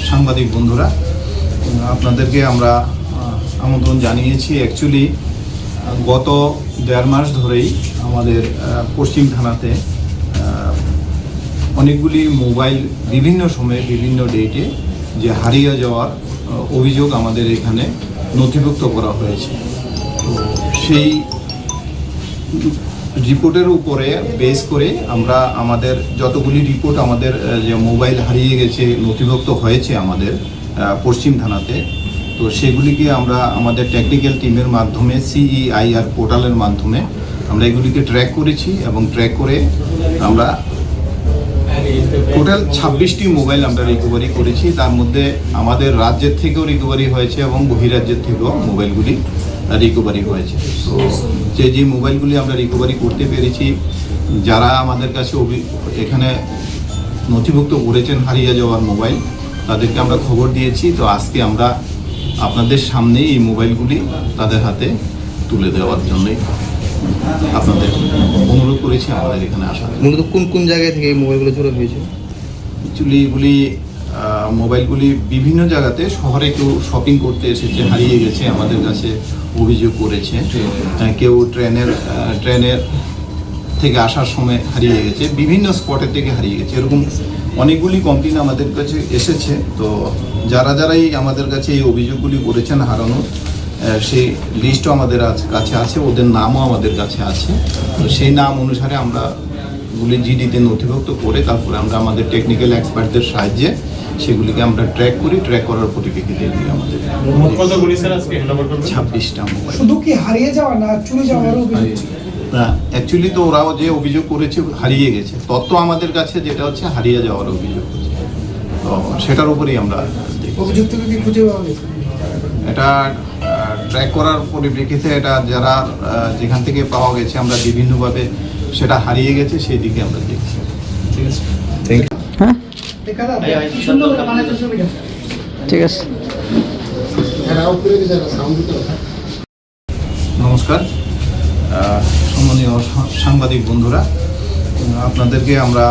সাংবাদিক বন্ধুরা, আপনাদেরকে আমরা আমন্ত্রণ জানিয়েছি। অ্যাকচুয়ালি গত 1.5 মাস ধরেই আমাদের পশ্চিম থানাতে অনেকগুলি মোবাইল বিভিন্ন সময়ে বিভিন্ন ডেটে যে হারিয়ে যাওয়ার অভিযোগ আমাদের এখানে নথিভুক্ত করা হয়েছে। তো সেই রিপোর্টের উপরে বেস করে আমরা আমাদের যতগুলি রিপোর্ট আমাদের যে মোবাইল হারিয়ে গেছে নথিভুক্ত হয়েছে আমাদের পশ্চিম থানাতে, তো সেগুলিকে আমরা আমাদের টেকনিক্যাল টিমের মাধ্যমে CEIR পোর্টালের মাধ্যমে আমরা এগুলিকে ট্র্যাক করেছি এবং ট্র্যাক করে আমরা টোটাল 26টি মোবাইল আমরা রিকভারি করেছি। তার মধ্যে আমাদের রাজ্যের থেকেও রিকভারি হয়েছে এবং বহিরাজ্যের থেকেও মোবাইলগুলি রিকভারি হয়েছে। তো যে মোবাইলগুলি আমরা রিকভারি করতে পেরেছি, যারা আমাদের কাছে এখানে নথিভুক্ত করেছেন হারিয়ে যাওয়ার মোবাইল, তাদেরকে আমরা খবর দিয়েছি। তো আজকে আমরা আপনাদের সামনেই এই মোবাইলগুলি তাদের হাতে তুলে দেওয়ার জন্যই আপনাদের অনুরোধ করেছি আমাদের এখানে আসার। মূলত কোন কোন জায়গা থেকে এই মোবাইলগুলো চুরি হয়েছে? অ্যাকচুয়ালি এগুলি মোবাইলগুলি বিভিন্ন জায়গাতে শহরে কেউ শপিং করতে এসেছে, হারিয়ে গেছে, আমাদের কাছে অভিযোগ করেছে। কেউ ট্রেনের থেকে আসার সময় হারিয়ে গেছে, বিভিন্ন স্পটের থেকে হারিয়ে গেছে। এরকম অনেকগুলি কমপ্লেন আমাদের কাছে এসেছে। তো যারাই আমাদের কাছে এই অভিযোগগুলি করেছেন হারানোর, সেই লিস্টও আমাদের কাছে আছে, ওদের নামও আমাদের কাছে আছে। তো সেই নাম অনুসারে আমরা গুলি জিডিতে নথিভুক্ত করে তারপরে আমরা আমাদের টেকনিক্যাল এক্সপার্টদের সাহায্যে সেগুলিকে আমরা ট্র্যাক করি। ট্র্যাক করার পরিপ্রেক্ষিতে এগুলি আমাদের 26টা মোবাইল। শুধু কি হারিয়ে যাওয়া না চুরি যাওয়ার অভিযোগ? না, অ্যাকচুয়ালি তো ওরাও যে অভিযোগ করেছে হারিয়ে গেছে, তথ্য আমাদের কাছে যেটা হচ্ছে হারিয়ে যাওয়ার অভিযোগ হচ্ছে। তো সেটার উপরেই আমরা অভিযুক্তকে কি খুঁজে পাওয়া গেছে? এটা ট্র্যাক করার পরিপ্রেক্ষিতে এটা যারা যেখান থেকে পাওয়া গেছে আমরা বিভিন্নভাবে সেটা হারিয়ে গেছে সেই দিকে আমরা দেখছি। ঠিক আছে, থ্যাংক ইউ। হ্যাঁ সুন্দর করে বানাতে ছবিটা। ঠিক আছে। নমস্কার সম্মানীয় সাংবাদিক বন্ধুরা, আপনাদেরকে আমরা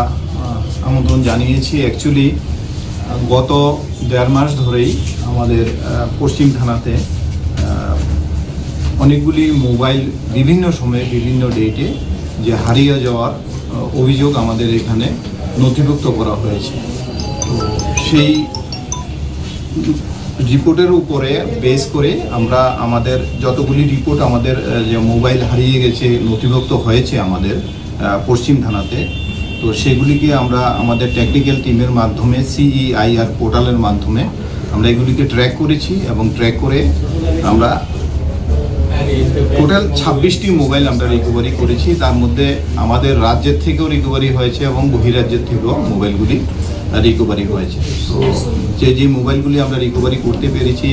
আমন্ত্রণ জানিয়েছি। অ্যাকচুয়ালি গত 1.5 মাস ধরেই আমাদের পশ্চিম থানাতে অনেকগুলি মোবাইল বিভিন্ন সময়ে বিভিন্ন ডেটে যে হারিয়ে যাওয়ার অভিযোগ আমাদের এখানে নথিভুক্ত করা হয়েছে। তো সেই রিপোর্টের উপরে বেস করে আমরা আমাদের যতগুলি রিপোর্ট আমাদের যে মোবাইল হারিয়ে গেছে নথিভুক্ত হয়েছে আমাদের পশ্চিম থানাতে, তো সেগুলিকে আমরা আমাদের টেকনিক্যাল টিমের মাধ্যমে CEIR পোর্টালের মাধ্যমে আমরা এগুলিকে ট্র্যাক করেছি এবং ট্র্যাক করে আমরা টোটাল 26টি মোবাইল আমরা রিকভারি করেছি। তার মধ্যে আমাদের রাজ্যের থেকেও রিকভারি হয়েছে এবং বহিরাজ্যের থেকেও মোবাইলগুলি রিকভারি হয়েছে। তো যে মোবাইলগুলি আমরা রিকভারি করতে পেরেছি,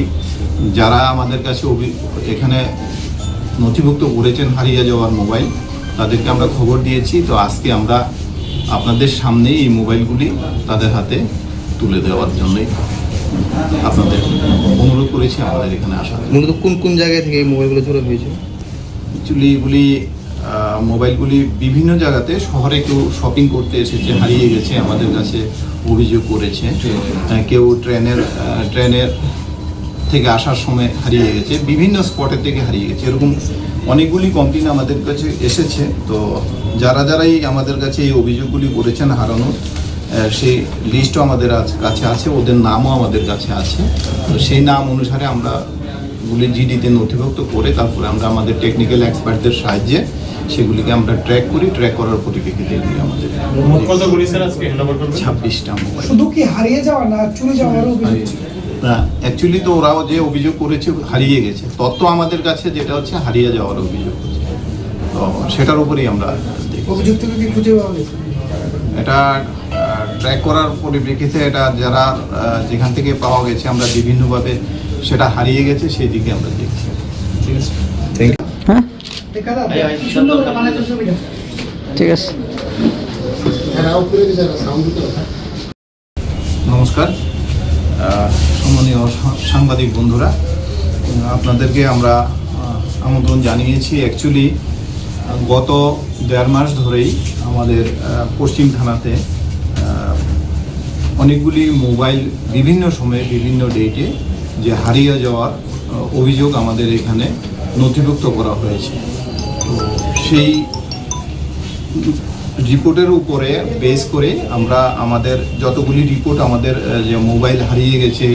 যারা আমাদের কাছে এখানে নথিভুক্ত করেছেন হারিয়ে যাওয়ার মোবাইল, তাদেরকে আমরা খবর দিয়েছি। তো আজকে আমরা আপনাদের সামনেই এই মোবাইলগুলি তাদের হাতে তুলে দেওয়ার জন্যই আপনাদের অনুরোধ করেছি আমাদের এখানে আসার। মূলত কোন কোন জায়গা থেকে এই মোবাইলগুলো চুরি হয়েছে? অ্যাকচুয়ালি এগুলি মোবাইলগুলি বিভিন্ন জায়গাতে শহরে কেউ শপিং করতে এসেছে, হারিয়ে গেছে, আমাদের কাছে অভিযোগ করেছে। কেউ ট্রেনের থেকে আসার সময় হারিয়ে গেছে, বিভিন্ন স্পটের থেকে হারিয়ে গেছে। এরকম অনেকগুলি কমপ্লেন আমাদের কাছে এসেছে। তো যারাই আমাদের কাছে এই অভিযোগগুলি করেছেন হারানোর, সেই লিস্টও আমাদের কাছে আছে, ওদের নামও আমাদের কাছে আছে। তো সেই নাম অনুসারে আমরা গুলি জিডিতে নথিভুক্ত করে তারপরে আমরা আমাদের টেকনিক্যাল এক্সপার্টদের সাহায্যে সেগুলিকে আমরা ট্র্যাক করি। ট্র্যাক করার পরিপ্রেক্ষিতে এগুলি আমাদের 26টা মোবাইল। শুধু কি হারিয়ে যাওয়া না চুরি যাওয়ার অভিযোগ? না, অ্যাকচুয়ালি তো ওরাও যে অভিযোগ করেছে হারিয়ে গেছে, তথ্য আমাদের কাছে যেটা হচ্ছে হারিয়ে যাওয়ার অভিযোগ হচ্ছে। তো সেটার উপরেই আমরা অভিযুক্তকে কি খুঁজে পাওয়া গেছে? এটা ট্র্যাক করার পরিপ্রেক্ষিতে এটা যারা যেখান থেকে পাওয়া গেছে আমরা বিভিন্নভাবে সেটা হারিয়ে গেছে সেই দিকে আমরা দেখছি। ঠিক আছে, থ্যাংক ইউ। হ্যাঁ সুন্দর করে বানাতে ছবিটা। ঠিক আছে। নমস্কার সম্মানীয় সাংবাদিক বন্ধুরা, আপনাদেরকে আমরা আমন্ত্রণ জানিয়েছি। অ্যাকচুয়ালি গত 1.5 মাস ধরেই আমাদের পশ্চিম থানাতে অনেকগুলি মোবাইল বিভিন্ন সময়ে বিভিন্ন ডেটে যে হারিয়ে যাওয়ার অভিযোগ আমাদের এখানে নথিভুক্ত করা হয়েছে। তো সেই রিপোর্টের উপরে বেস করে আমরা আমাদের যতগুলি রিপোর্ট আমাদের যে মোবাইল হারিয়ে গেছে